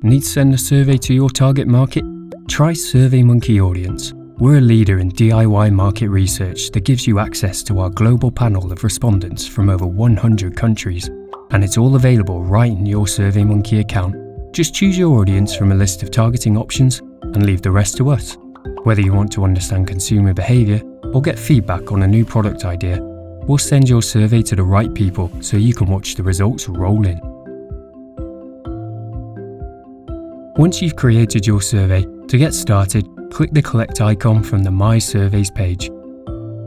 Need to send a survey to your target market? Try SurveyMonkey Audience. We're a leader in DIY market research that gives you access to our global panel of respondents from over 100 countries, and it's all available right in your SurveyMonkey account. Just choose your audience from a list of targeting options and leave the rest to us. Whether you want to understand consumer behavior or get feedback on a new product idea, we'll send your survey to the right people so you can watch the results roll in. Once you've created your survey, to get started, click the Collect icon from the My Surveys page.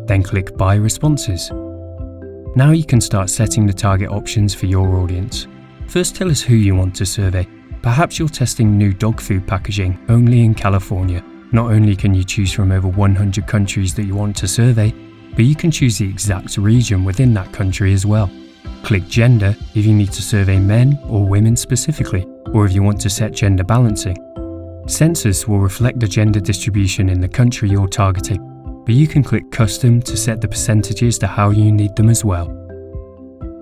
Then click Buy Responses. Now you can start setting the target options for your audience. First, tell us who you want to survey. Perhaps you're testing new dog food packaging only in California. Not only can you choose from over 100 countries that you want to survey, but you can choose the exact region within that country as well. Click Gender if you need to survey men or women specifically, or if you want to set gender balancing. Census will reflect the gender distribution in the country you're targeting, but you can click Custom to set the percentages to how you need them as well.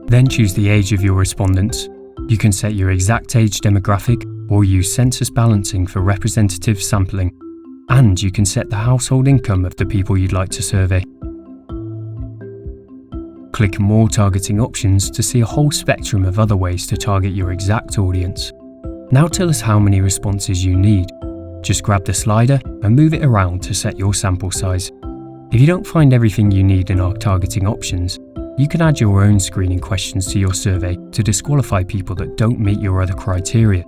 Then choose the age of your respondents. You can set your exact age demographic or use census balancing for representative sampling, and you can set the household income of the people you'd like to survey. Click More Targeting Options to see a whole spectrum of other ways to target your exact audience. Now tell us how many responses you need. Just grab the slider and move it around to set your sample size. If you don't find everything you need in our targeting options, you can add your own screening questions to your survey to disqualify people that don't meet your other criteria.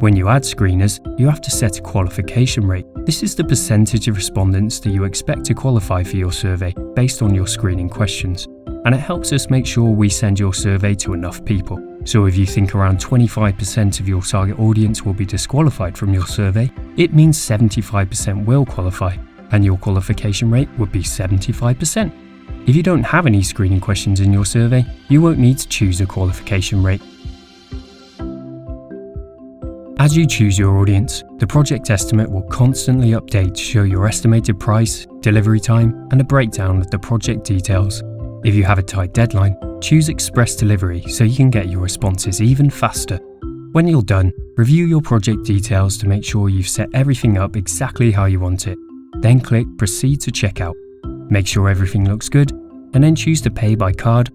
When you add screeners, you have to set a qualification rate. This is the percentage of respondents that you expect to qualify for your survey based on your screening questions, and it helps us make sure we send your survey to enough people. So if you think around 25% of your target audience will be disqualified from your survey, it means 75% will qualify, and your qualification rate would be 75%. If you don't have any screening questions in your survey, you won't need to choose a qualification rate. As you choose your audience, the project estimate will constantly update to show your estimated price, delivery time, and a breakdown of the project details. If you have a tight deadline, choose Express Delivery so you can get your responses even faster. When you're done, review your project details to make sure you've set everything up exactly how you want it. Then click Proceed to Checkout. Make sure everything looks good, and then choose to pay by card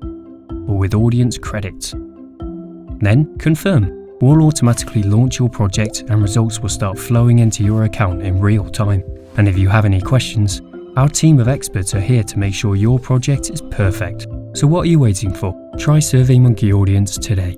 or with audience credits. Then confirm. We'll automatically launch your project and results will start flowing into your account in real time. And if you have any questions, our team of experts are here to make sure your project is perfect. So what are you waiting for? Try SurveyMonkey Audience today.